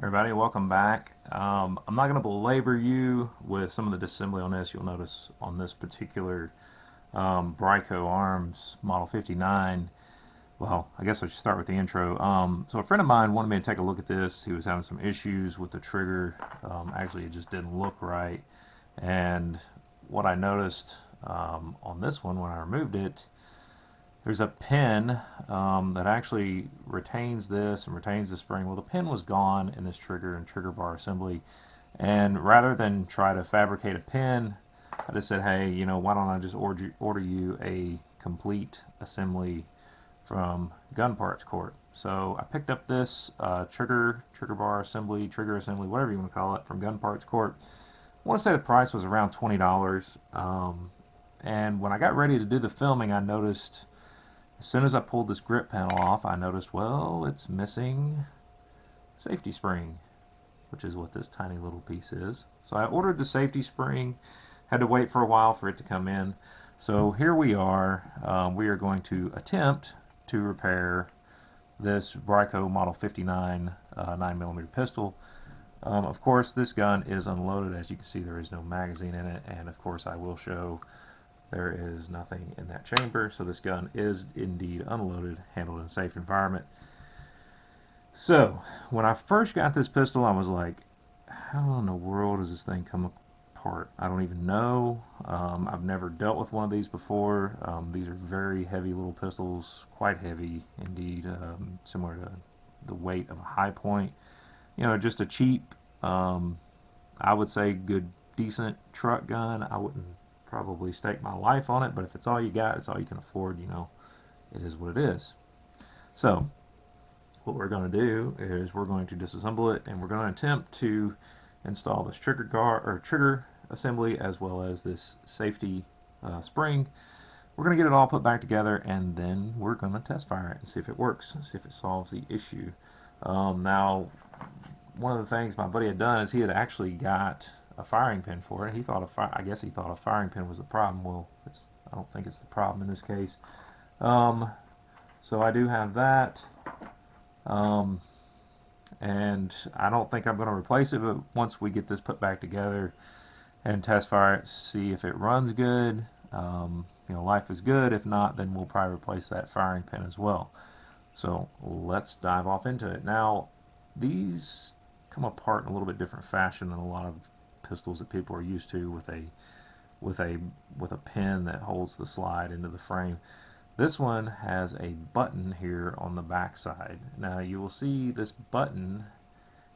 Everybody, welcome back. I'm not going to belabor you with some of the disassembly on this. You'll notice on this particular Bryco Arms Model 59. Well, I guess I should start with the intro. So a friend of mine wanted me to take a look at this. He was having some issues with the trigger. Actually, it just didn't look right. And what I noticed on this one when I removed it, there's a pin that actually retains this and retains the spring. Well, the pin was gone in this trigger and trigger bar assembly. And rather than try to fabricate a pin, I just said, hey, why don't I just order you a complete assembly from Gun Parts Corp. So I picked up this trigger bar assembly, trigger assembly, whatever you want to call it, from Gun Parts Corp. I want to say the price was around $20. And when I got ready to do the filming, I noticed as soon as I pulled this grip panel off, I noticed, well, it's missing safety spring, which is what this tiny little piece is. So I ordered the safety spring, had to wait for a while for it to come in. So here we are. We are going to attempt to repair this Bryco Model 59 9mm pistol. Of course, this gun is unloaded. As you can see, there is no magazine in it, and of course I will show there is nothing in that chamber, so this gun is indeed unloaded, handled in a safe environment. So, when I first got this pistol, I was like, how in the world does this thing come apart? I don't even know. I've never dealt with one of these before. These are very heavy little pistols, quite heavy indeed, similar to the weight of a high point. Just a cheap, I would say good, decent truck gun. I wouldn't probably stake my life on it, but if it's all you got, it's all you can afford, it is what it is. So what we're going to do is we're going to disassemble it, and we're going to attempt to install this trigger assembly as well as this safety spring. We're going to get it all put back together, and then we're going to test fire it and see if it works, see if it solves the issue. Now, one of the things my buddy had done is he had actually got a firing pin for it. I guess he thought a firing pin was the problem. Well, I don't think it's the problem in this case. So I do have that. And I don't think I'm going to replace it, but once we get this put back together and test fire it, see if it runs good, life is good. If not, then we'll probably replace that firing pin as well. So let's dive off into it. Now, these come apart in a little bit different fashion than a lot of pistols that people are used to with a pin that holds the slide into the frame. This one has a button here on the back side. Now you will see this button,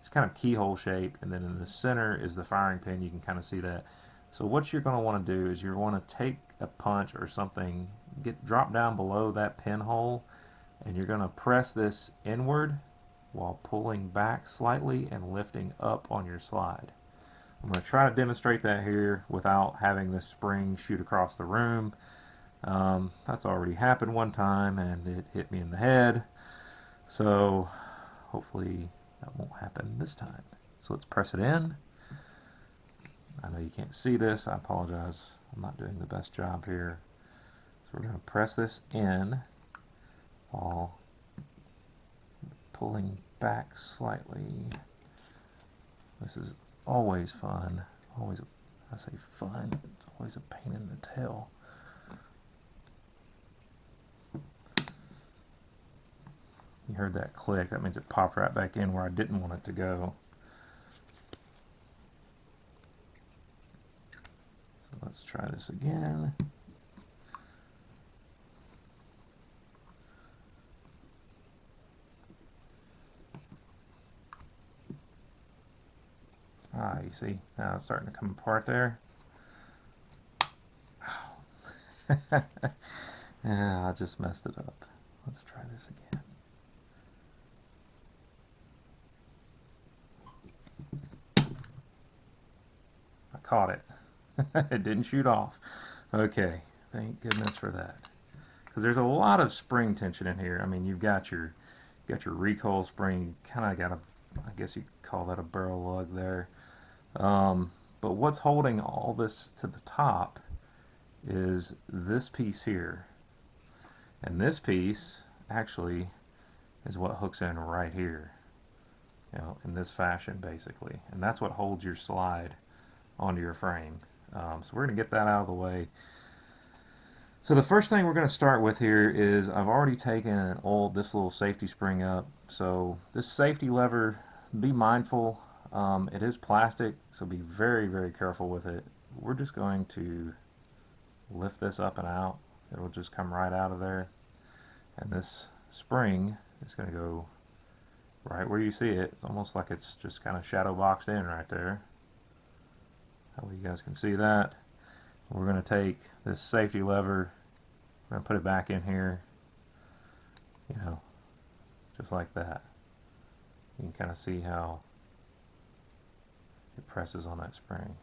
it's kind of keyhole shaped, and then in the center is the firing pin. You can kind of see that. So what you're going to want to do is you want to take a punch or something, drop down below that pinhole, and you're going to press this inward while pulling back slightly and lifting up on your slide. I'm going to try to demonstrate that here without having this spring shoot across the room. That's already happened one time and it hit me in the head, so hopefully that won't happen this time. So let's press it in. I know you can't see this, I apologize, I'm not doing the best job here. So we're going to press this in while pulling back slightly. This is always fun. Always, I say fun, it's always a pain in the tail. You heard that click, that means it popped right back in where I didn't want it to go. So let's try this again. Ah, you see, now it's starting to come apart there. Yeah, I just messed it up. Let's try this again. I caught it. It didn't shoot off. Okay, thank goodness for that. Because there's a lot of spring tension in here. I mean, you've got your recoil spring, kind of got a, I guess you could call that a barrel lug there. But what's holding all this to the top is this piece here. And this piece actually is what hooks in right here. in this fashion basically, and that's what holds your slide onto your frame. So we're going to get that out of the way. So the first thing we're going to start with here is I've already taken and oiled this little safety spring up. So this safety lever, be mindful, it is plastic, so be very, very careful with it. We're just going to lift this up and out. It'll just come right out of there. And this spring is going to go right where you see it. It's almost like it's just kind of shadow boxed in right there. Hopefully you guys can see that. We're going to take this safety lever, we're going to put it back in here, just like that. You can kind of see how it presses on that spring.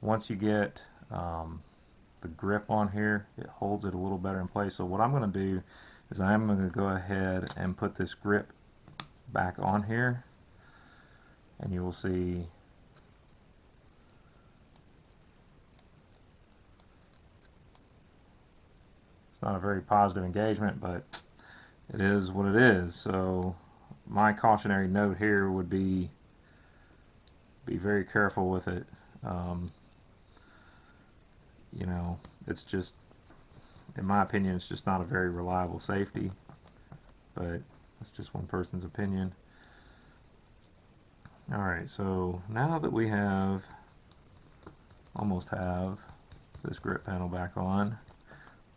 Once you get the grip on here, it holds it a little better in place. So what I'm going to do is I'm going to go ahead and put this grip back on here, and you will see it's not a very positive engagement, but it is what it is. So my cautionary note here would be very careful with it. It's just, in my opinion, it's just not a very reliable safety, but that's just one person's opinion. Alright, so now that we almost have this grip panel back on,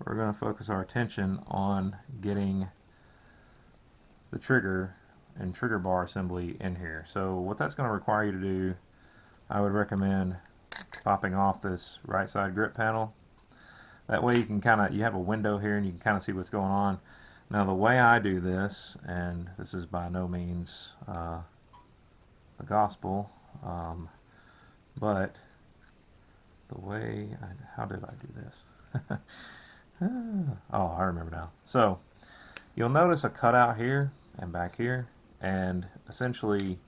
we're going to focus our attention on getting the trigger and trigger bar assembly in here. So what that's going to require you to do, I would recommend popping off this right side grip panel. That way you can you have a window here and you can kind of see what's going on. Now the way I do this, and this is by no means the gospel, but the way, how did I do this? Oh, I remember now. So you'll notice a cutout here and back here, and essentially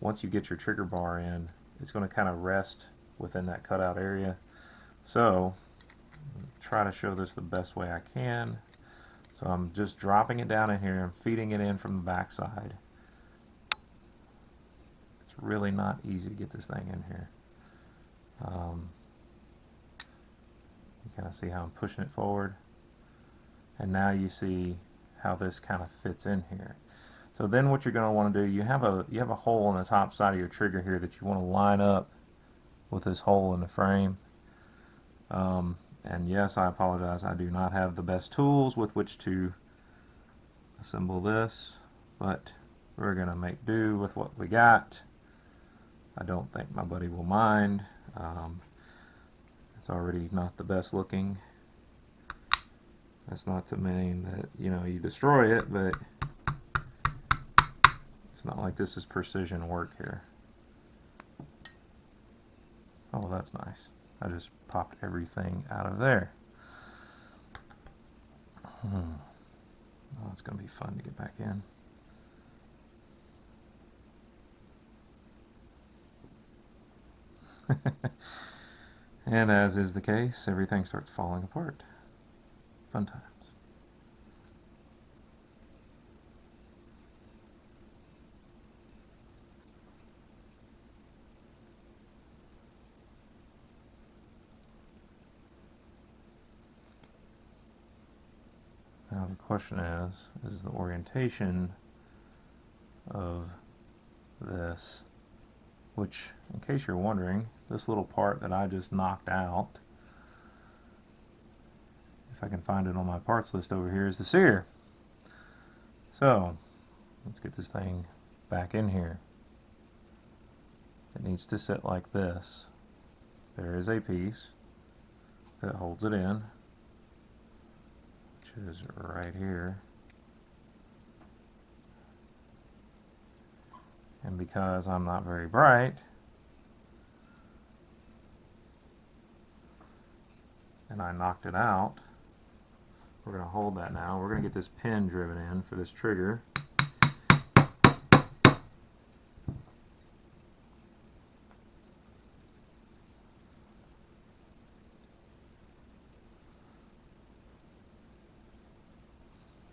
once you get your trigger bar in, it's going to kind of rest within that cutout area. So try to show this the best way I can. So I'm just dropping it down in here and feeding it in from the back side. It's really not easy to get this thing in here. You kind of see how I'm pushing it forward, and now you see how this kind of fits in here. So then what you're going to want to do, you have a hole on the top side of your trigger here that you want to line up with this hole in the frame. And yes, I apologize, I do not have the best tools with which to assemble this, but we're going to make do with what we got. I don't think my buddy will mind. It's already not the best looking. That's not to mean that you destroy it, but it's not like this is precision work here. Oh, that's nice. I just popped everything out of there. Oh, it's going to be fun to get back in. And as is the case, everything starts falling apart. Fun times. Now the question is the orientation of this, which, in case you're wondering, this little part that I just knocked out, if I can find it on my parts list over here, is the sear. So let's get this thing back in here. It needs to sit like this. There is a piece that holds it in, which is right here. And because I'm not very bright, and I knocked it out, we're going to hold that now. We're going to get this pin driven in for this trigger.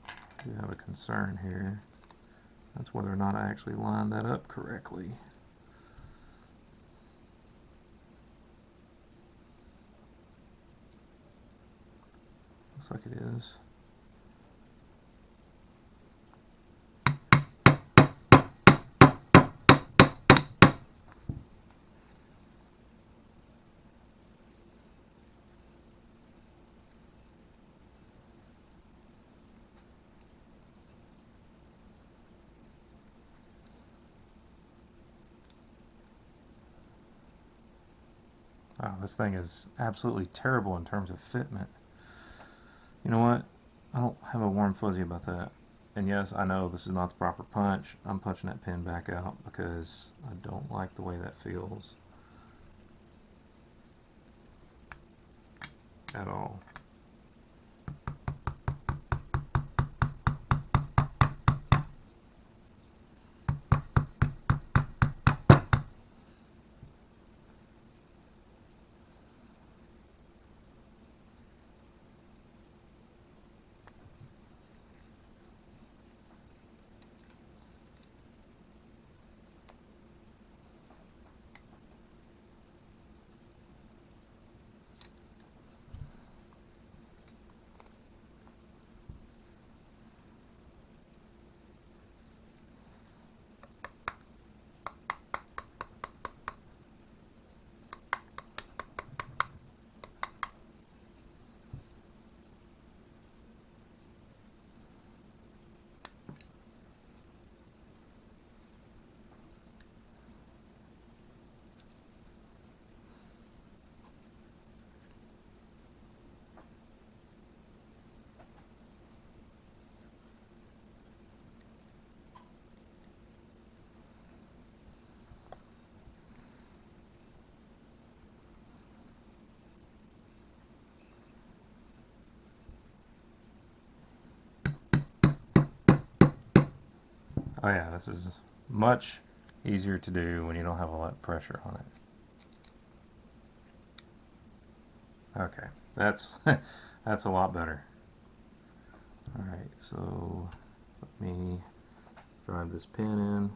I do have a concern here. That's test whether or not I actually lined that up correctly. Looks like it is. Wow, this thing is absolutely terrible in terms of fitment. You know what? I don't have a warm fuzzy about that. And yes, I know this is not the proper punch. I'm punching that pin back out because I don't like the way that feels at all. Oh yeah, this is much easier to do when you don't have a lot of pressure on it. Okay, that's that's a lot better. Alright, so let me drive this pin in.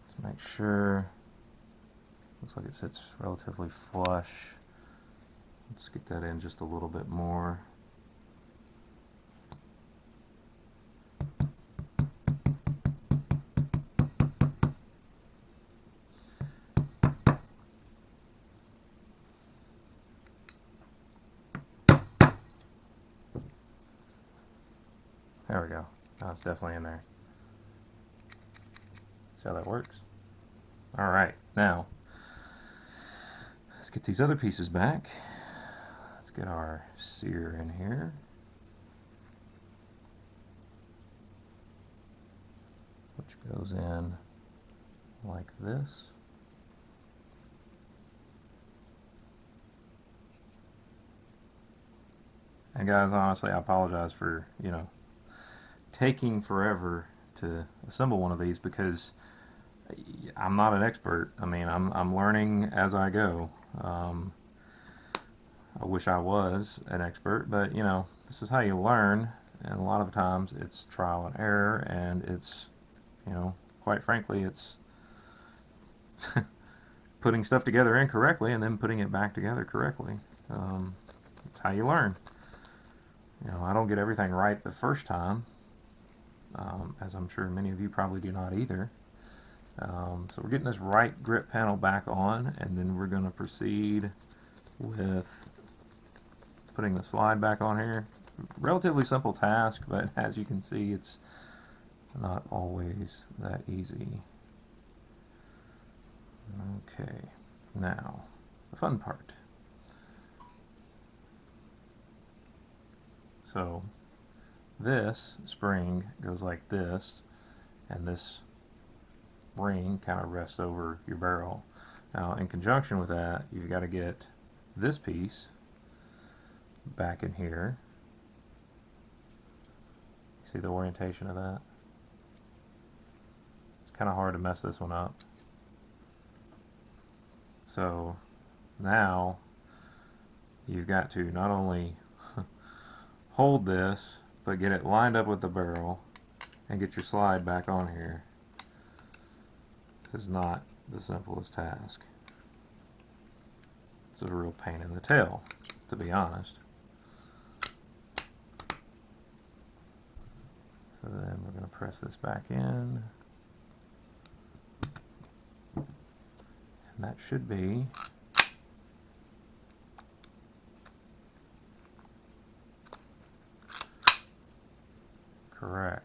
Let's make sure. Looks like it sits relatively flush. Let's get that in just a little bit more. There we go. Now it's definitely in there. See how that works? Alright, now let's get these other pieces back. Let's get our sear in here. Which goes in like this. And guys, honestly, I apologize for, taking forever to assemble one of these because I'm not an expert. I mean, I'm learning as I go. I wish I was an expert, but this is how you learn, and a lot of times it's trial and error, and it's, quite frankly, it's putting stuff together incorrectly and then putting it back together correctly. It's how you learn. I don't get everything right the first time, as I'm sure many of you probably do not either. So we're getting this right grip panel back on, and then we're going to proceed with putting the slide back on here. Relatively simple task, but as you can see, it's not always that easy. Okay, now the fun part. So this spring goes like this, and this ring kind of rests over your barrel. Now, in conjunction with that, you've got to get this piece back in here. See the orientation of that? It's kind of hard to mess this one up. So now you've got to not only hold this, but get it lined up with the barrel and get your slide back on here. This is not the simplest task. It's a real pain in the tail, to be honest. So then we're going to press this back in. And that should be correct.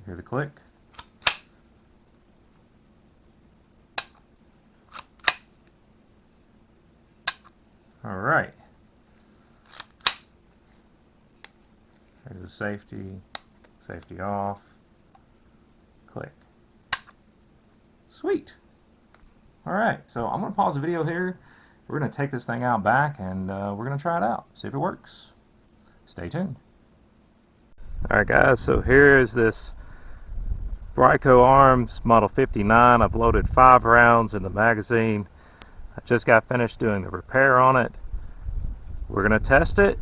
Hear the click? All right. There's a safety off, click. Sweet. All right, so I'm going to pause the video here. We're going to take this thing out back and we're going to try it out, see if it works. Stay tuned. All right, guys, so here is this Bryco Arms Model 59. I've loaded 5 rounds in the magazine. I just got finished doing the repair on it. We're going to test it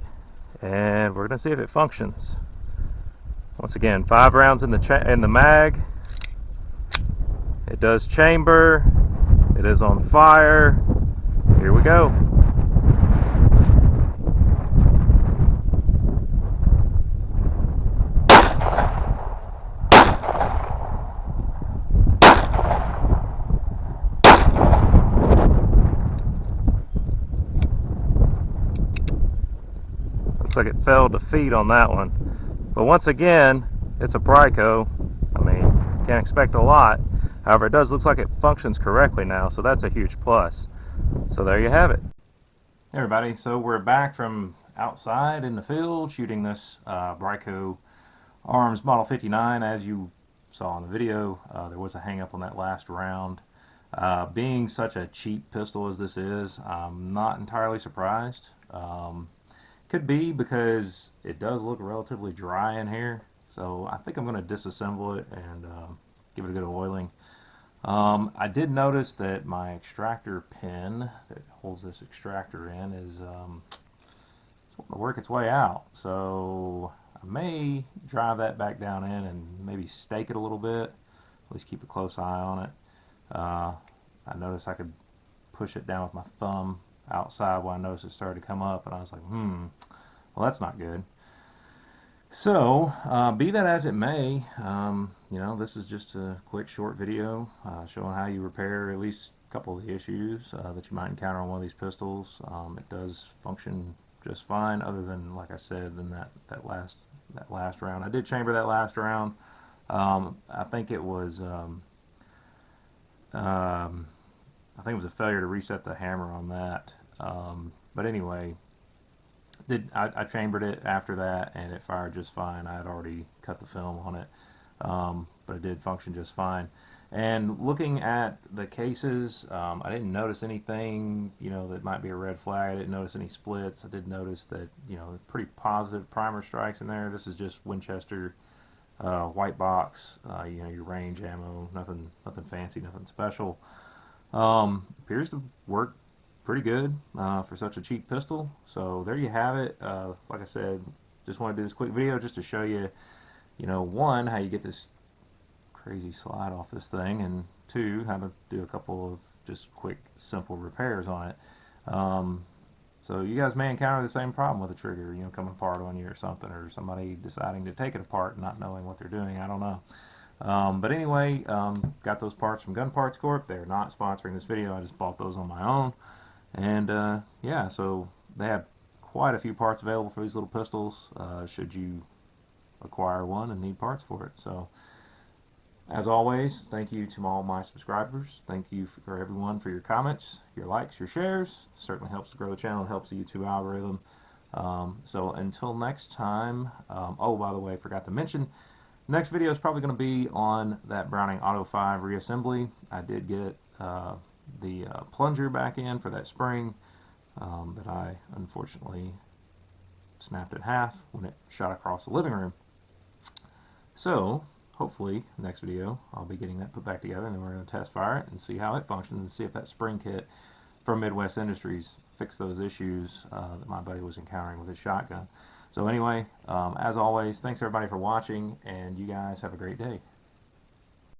and we're going to see if it functions. Once again, 5 rounds in the mag. It does chamber. It is on fire. Here we go. Looks like it fell to feet on that one. But once again, it's a Bryco. I mean, can't expect a lot. However, it does look like it functions correctly now, so that's a huge plus. So there you have it. Hey everybody, so we're back from outside in the field shooting this Bryco Arms Model 59. As you saw in the video, there was a hang up on that last round. Being such a cheap pistol as this is, I'm not entirely surprised. Could be because it does look relatively dry in here, so I think I'm going to disassemble it and give it a good oiling. I did notice that my extractor pin that holds this extractor in is it's wanting to work its way out, so I may drive that back down in and maybe stake it a little bit, at least keep a close eye on it. I noticed I could push it down with my thumb outside when I noticed it started to come up, and I was like, well, that's not good. So, be that as it may, you know, this is just a quick short video showing how you repair at least a couple of the issues that you might encounter on one of these pistols. It does function just fine, other than, like I said, than that last round. I did chamber that last round. I think it was a failure to reset the hammer on that. But anyway, I chambered it after that and it fired just fine. I had already cut the film on it, but it did function just fine. And looking at the cases, I didn't notice anything, you know, that might be a red flag. I didn't notice any splits. I did notice that, you know, pretty positive primer strikes in there. This is just Winchester white box, you know, your range ammo, nothing fancy, nothing special. Appears to work pretty good for such a cheap pistol. So there you have it. Like I said, just want to do this quick video just to show you, you know, one, how you get this crazy slide off this thing, and two, how to do a couple of just quick, simple repairs on it. So you guys may encounter the same problem with a trigger, you know, coming apart on you or something, or somebody deciding to take it apart and not knowing what they're doing. I don't know. But anyway, got those parts from Gun Parts Corp. They're not sponsoring this video. I just bought those on my own. And yeah, so they have quite a few parts available for these little pistols should you acquire one and need parts for it. So as always, thank you to all my subscribers. Thank you for everyone for your comments, your likes, your shares. It certainly helps to grow the channel. It helps the YouTube algorithm. So until next time, oh, by the way, I forgot to mention, next video is probably going to be on that Browning Auto 5 reassembly. I did get the plunger back in for that spring that I unfortunately snapped in half when it shot across the living room. So hopefully next video I'll be getting that put back together, and then we're going to test fire it and see how it functions and see if that spring kit from Midwest Industries fix those issues that my buddy was encountering with his shotgun. So anyway, as always, thanks everybody for watching, and you guys have a great day.